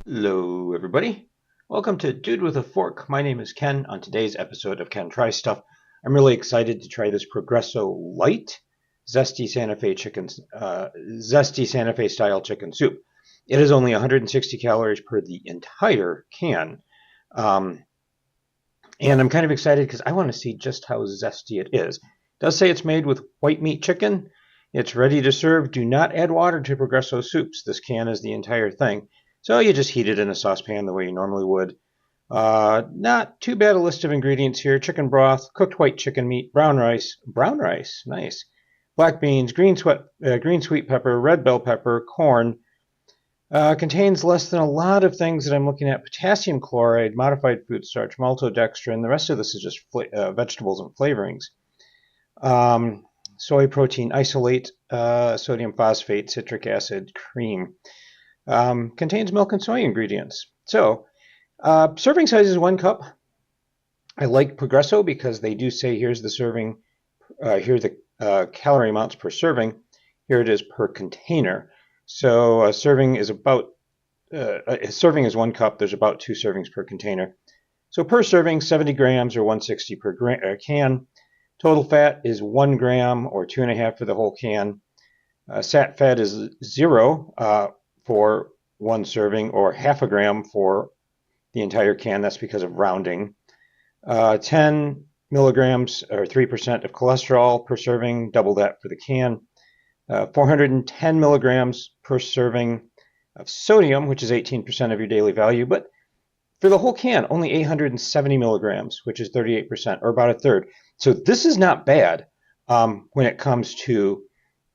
Hello, everybody. Welcome to Dude with a Fork. My name is Ken. On today's episode of Ken Tries Stuff, I'm really excited to try this Progresso Light Zesty Santa Fe Zesty Santa Fe style chicken soup. It is only 160 calories per the entire can, um, and I'm kind of excited because I want to see just how zesty it is. It does say it's made with white meat chicken. It's ready to serve. Do not add water to Progresso soups. This can is the entire thing. So you just heat it in a saucepan the way you normally would. Not too bad a list of ingredients here. Chicken broth, cooked white chicken meat, brown rice, nice. Black beans, green sweet pepper, red bell pepper, corn. Contains less than a lot of things that I'm looking at. Potassium chloride, modified food starch, maltodextrin. The rest of this is just vegetables and flavorings. Soy protein isolate, sodium phosphate, citric acid, cream. Contains milk and soy ingredients. So, serving size is 1 cup. I like Progresso because they do say here's the serving, here are the calorie amounts per serving. Here it is per container. So a serving is 1 cup. There's about 2 servings per container. So per serving, 70 grams or 160 per can. Total fat is 1 gram or 2.5 for the whole can. Sat fat is 0 for 1 serving, or half a gram for the entire can. That's because of rounding. 10 milligrams or 3% of cholesterol per serving, double that for the can. 410 milligrams per serving of sodium, which is 18% of your daily value. But for the whole can, only 870 milligrams, which is 38%, or about a third. So this is not bad when it comes to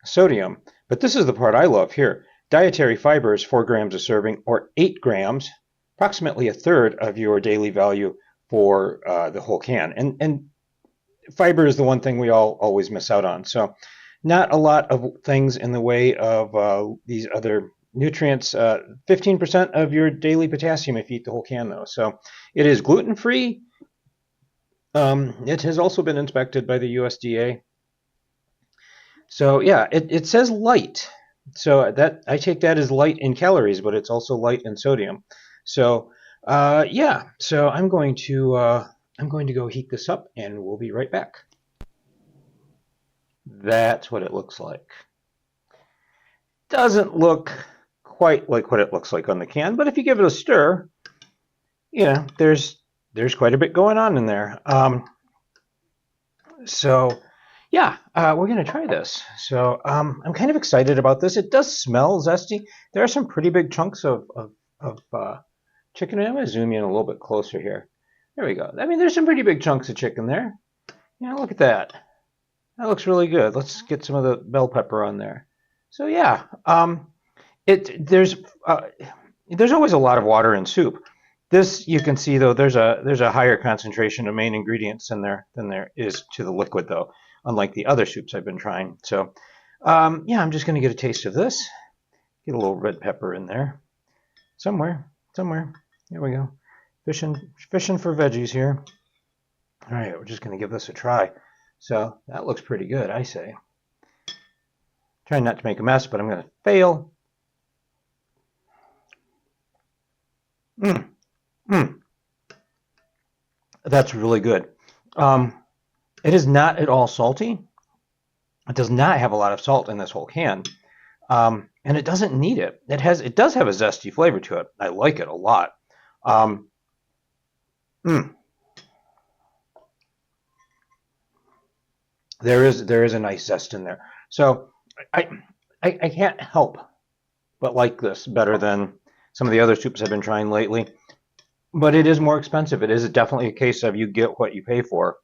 sodium. But this is the part I love here. Dietary fiber is 4 grams a serving, or 8 grams, approximately a third of your daily value for the whole can. And fiber is the one thing we all always miss out on. So not a lot of things in the way of these other nutrients. 15% of your daily potassium if you eat the whole can, though. So it is gluten-free. It has also been inspected by the USDA. So yeah, it says light. So that I take that as light in calories, but it's also light in sodium. So yeah, so I'm going to go heat this up, and we'll be right back. That's what it looks like. Doesn't look quite like what it looks like on the can, but if you give it a stir, there's quite a bit going on in there. So yeah, we're gonna try this. So I'm kind of excited about this. It does smell zesty. There are some pretty big chunks of chicken. I'm gonna zoom in a little bit closer here. There we go. I mean, there's some pretty big chunks of chicken there. Look at that. That looks really good. Let's get some of the bell pepper on there. So yeah, it there's always a lot of water in soup. This you can see though there's a higher concentration of main ingredients in there than there is to the liquid though, unlike the other soups I've been trying. So yeah, I'm just gonna get a taste of this. Get a little red pepper in there somewhere. There we go. Fishing for veggies here. All right, we're just gonna give this a try. So that looks pretty good, I say. Trying not to make a mess, but I'm going to fail. That's really good. It is not at all salty. It does not have a lot of salt in this whole can, and it doesn't need it. It does have a zesty flavor to it. I like it a lot. There is a nice zest in there. So I can't help but like this better than some of the other soups I've been trying lately. But it is more expensive. It is definitely a case of you get what you pay for.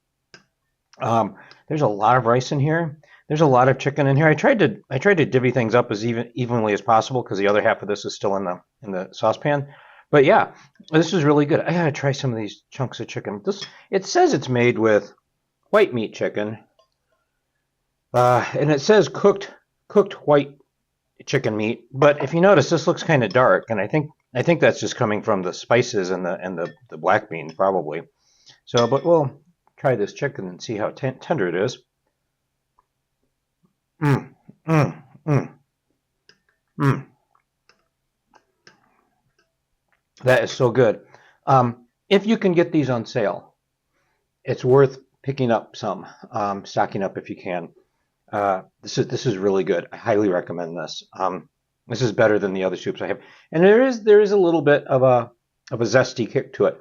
There's a lot of rice in here. There's a lot of chicken in here. I tried to divvy things up as evenly as possible because the other half of this is still in the saucepan. But yeah, this is really good. I gotta try some of these chunks of chicken. It says it's made with white meat chicken, and it says cooked white chicken meat. But if you notice, this looks kind of dark, and I think that's just coming from the spices and the black bean probably. So, but we'll try this chicken and see how tender it is. Mm, mm, mm, mm. That is so good. If you can get these on sale, it's worth picking up some, stocking up if you can. This is really good. I highly recommend this. This is better than the other soups I have, and there is a little bit of a zesty kick to it.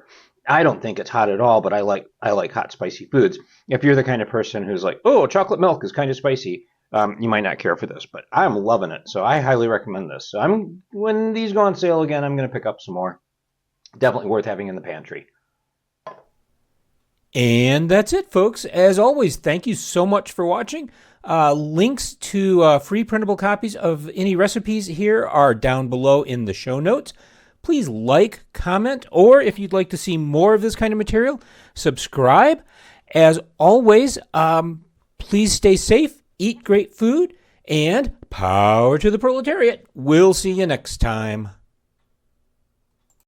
I don't think it's hot at all, but I like hot spicy foods. If you're the kind of person who's like, oh, chocolate milk is kind of spicy, you might not care for this, but I'm loving it. So I highly recommend this. So when these go on sale again, I'm going to pick up some more. Definitely worth having in the pantry. And that's it, folks. As always, thank you so much for watching. Links to free printable copies of any recipes here are down below in the show notes. Please like, comment, or if you'd like to see more of this kind of material, subscribe. As always, please stay safe, eat great food, and power to the proletariat. We'll see you next time.